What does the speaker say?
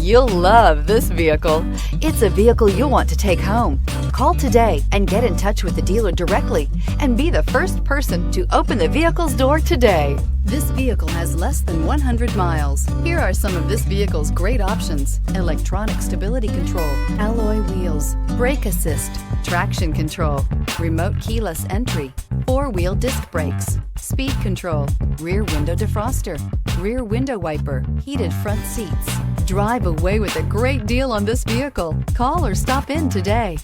You'll love this vehicle. It's a vehicle you'll want to take home. Call today and get in touch with the dealer directly and be the first person to open the vehicle's door today. This vehicle has less than 100 miles. Here are some of this vehicle's great options: electronic stability control, alloy wheels, brake assist, traction control, remote keyless entry, four-wheel disc brakes, speed control, rear window defroster, rear window wiper, heated front seats. Drive away with a great deal on this vehicle. Call or stop in today.